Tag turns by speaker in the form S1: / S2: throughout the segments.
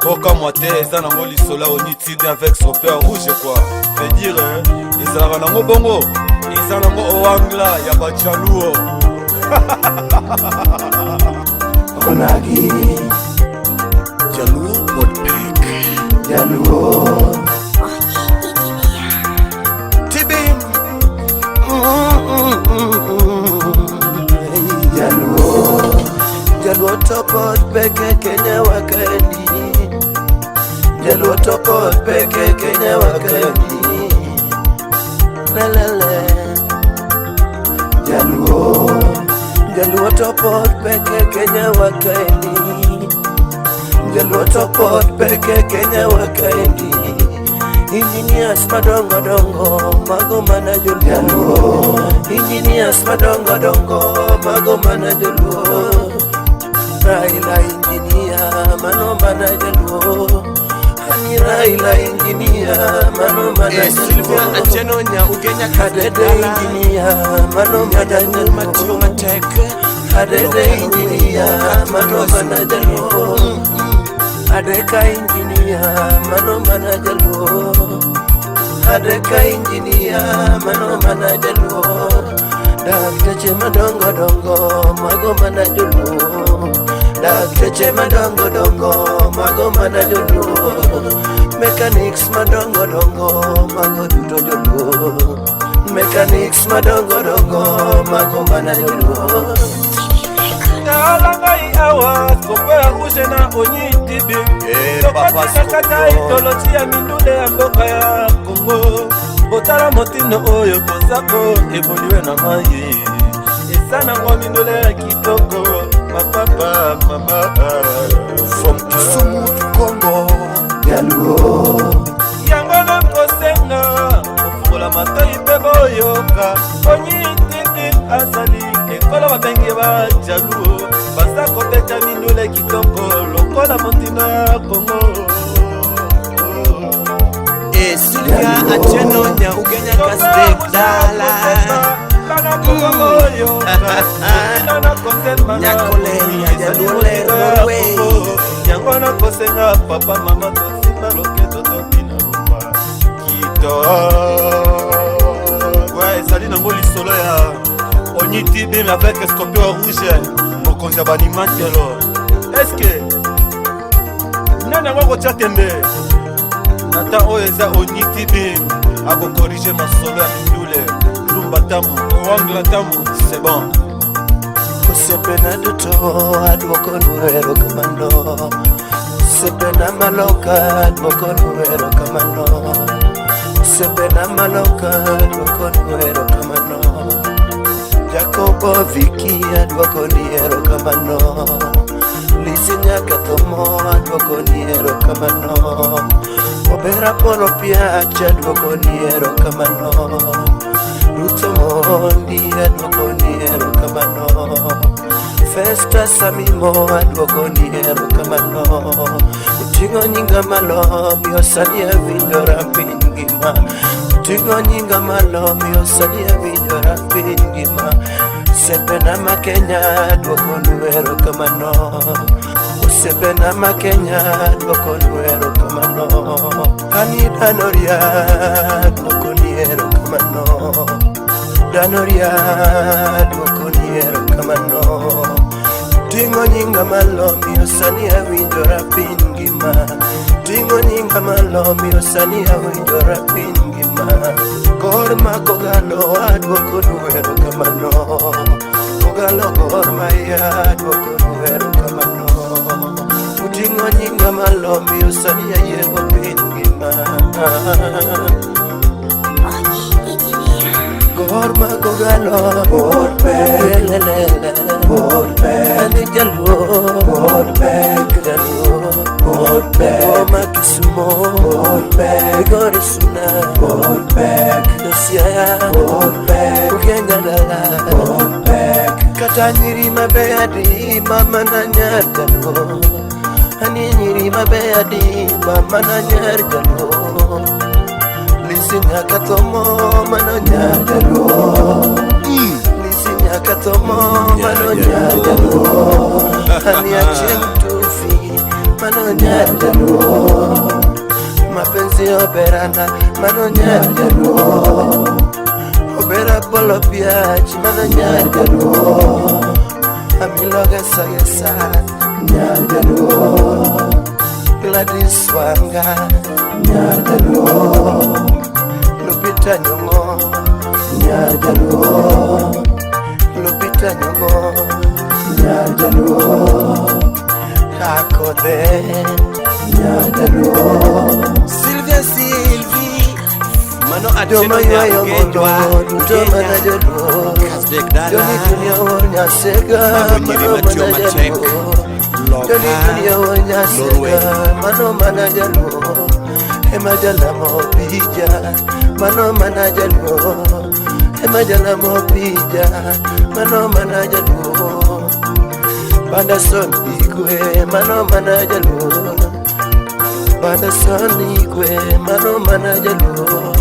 S1: Boka moite eza nango lisola onitide avec son père rouge quoi. Veut dire ezalaka nango bongo eza nango owangla ya bajaluo.
S2: Onagi
S1: Jaluo Woodpeck
S2: Jaluo
S1: Tibim
S2: Jaluo topot peke Kenya wakaendi. Jaluo topot peke Kenya wakaendi. Lelele Jaluo topot peke Kenya wakaendi. Jaluo topot peke Kenya wakaendi. Engineers madongo dongo mago mana Jaluo. Engineers madongo dongo mago mana Jaluo. Raila engineer mano mana Jaluo. Hani Raila engineer mano mana
S3: Silvia Atieno nya ugenya
S2: Kadede engineer mano mana Jaluo. Kadede engineer mano mana Jaluo. Adeka engineer mano mana Jaluo. Adeka engineer mano mana Jaluo. Dakteche madongo dongo mago mana Jaluo. Dakteche madongo dongo mago mana Jaluo. Mechanics madongo dongo mago duto Jaluo. Mechanics madongo dongo mago mana Jaluo.
S1: Nalangai awa kopea rouge na onitibi. Papa sakata itoloji ya mindule ya mboka ya Kongo. Botala motino oyo kozako evolué na mayi. Esana kwa mindule ya kitoko. Papa mama from Kisumu du Congo.
S2: Jaluo
S1: Yango na kosenga ofukola matoi pe boyoka. Onitibi asali ekolo babengi ba Jaluo. Basa kobeta mindule kitoko lokola motina ya Kongo.
S3: Silvia Atieno nya ugenya kastek dala. Nyakole ya Jaluo lero we.
S1: Yango na kosenga papa mama tosimba loketo topina rumba Kito Ouais, ezali nango lisolo ya Onitibi mais avec Scorpion rouge mokonzi ya banimatelo. Est-ce que nani yango kotia tembe nata oyo eza Onitibi akokorige masolo ya mindule lumba tamu owangla tamu c'est bon.
S2: Kusepena duto adwoko nuero kamano. Kusepena maloka adwoko nuero kamano. Kusepena maloka adwoko nuero kamano. Jacobo Viki adwoko niero kamano. Lisinya katomo adwoko niero kamano. Obera polo piacha adwoko niero kamano. Ruto Mondi adwoko niero kamano. Festa Samimo adwoko niero kamano. Utingo nyinga malo miyo sania vindora pingima. Utingo nyinga malo miyo sania vindora pingima. Sepena makenya adwoko niero kamano. Sepena makenya adwoko niero kamano. Kani danoria adwoko niero kamano. Danoria adwoko niero kamano. Tingo nyinga malo miyo sani awinjora pingima. Tingo nyinga malo miyo sani awinjora pingima. Kor ma kogalo adwoko niero kamano. Kogalo kor ma ya adwoko niero kamano. Tingo nyinga malo miyo sani ayego pingima. Gorma kogalo Woodpeck Woodpeck Ani Jaluo Woodpeck Jaluo Woodpeck Goma Kisumo Woodpeck Igori Suna Woodpeck Dosiaya Woodpeck Ugenya Dala Woodpeck Kata nyiri mabeadi mama na nyar Jaluo. Ani nyiri mabeadi mama na nyar Jaluo. Lisinya katomo mano nyar Jaluo. Lisinya katomo mano nyar Jaluo. Hani acheng tufi mano mano nyajaluo. Mapenzi oberana, mano nyajaluo. Obera polo piachi, mano nyajaluo. Amiloga sagesa, nyajaluo. Gladys Wanga, nyajaluo. Lupita Nyong'o, nyajaluo. Lupita Nyong'o, nyajaluo. Kakode, nyajaluo.
S3: Sylvia Sylvie Mano
S2: Doma yoyo mondo, doma na jaluo. Joni dunia wonya sega, mano mana jaluo. Joni dunia wonya sega, mano mana jaluo. Ema jala mo pija, mano mana jaluo. Ema jala mo pija, mano mana jaluo. Banda son igwe, mano mana jaluo. Banda son igwe, mano mana jaluo.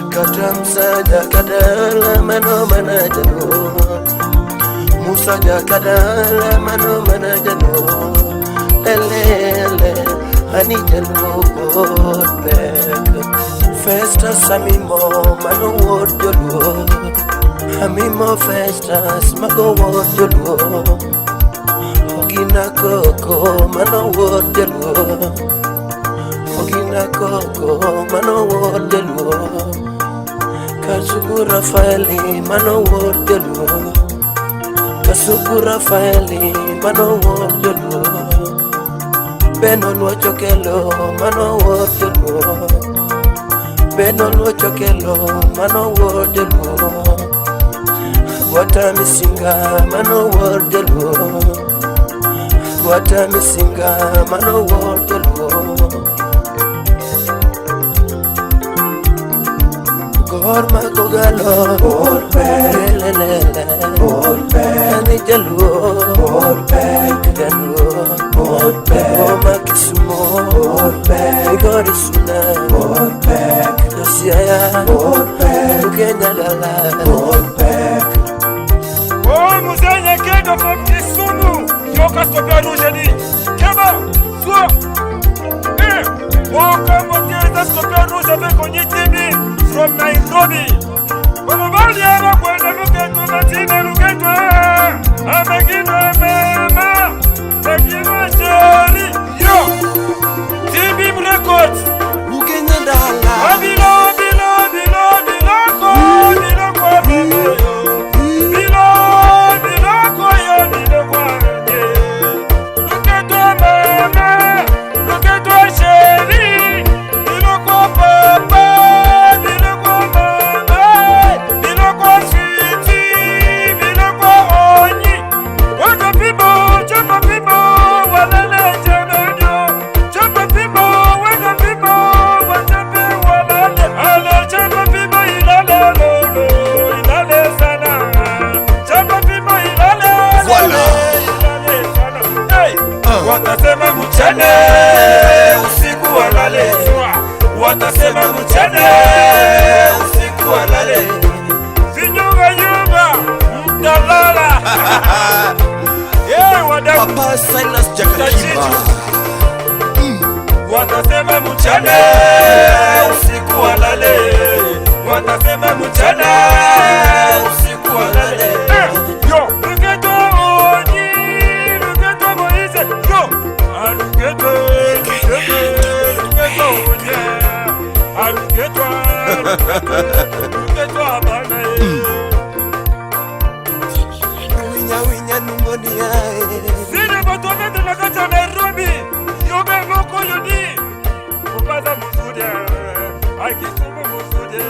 S2: Katamsa jakadala, mano mana jaluo. Musa jakadala, mano mana jaluo. Ele, ani jaluo botbek. Festa samimo, mano word jaluo. Amimo festas, mago word jaluo. Ogina koko, mano word jaluo. Ogina koko, mano word jaluo. Kasugu Rafaeli, mano word jaluo. Kasugu Rafaeli, mano word jaluo. Beno nuocho kelo, mano word jaluo. Beno nuocho kelo, mano word jaluo. Wata misinga, mano word jaluo. Wata misinga, mano word jaluo. Gorma kogalo, lelelele, ani jaluo, jaluo, Goma Kisumo, Igori Suna, Dosiaya, Kenya Lala.
S1: Oh, Mousseigne Kendo from Kisumu, Yoka Stopia Rougedi, Keba, Soua, oh, comme on Stopia Rouge avec Onyitimi from Nairobi. Como Valiera, cuando Luketo, Matina Luketo, Amekino, Mema, Mekino, Jerry, yo, Tibim Records,
S3: Mugenya Dala
S1: Abilo, watasema mchana usiku walale, watasema mchana usiku walale, vinyonga nyumba mtalala. Wadau
S3: Papa Silas Jakachimba
S1: watasema mchana usiku walale, watasema mchana usiku walale. Yo, Luketo Onyi, Luketo Moise, yo, Luketo Onyi, Luketo Abana.
S3: Winya nungoni ae
S1: Sine batonete na kata Nairobi, yobe moko yodi, Kukaza Musude, Akisumu Musude.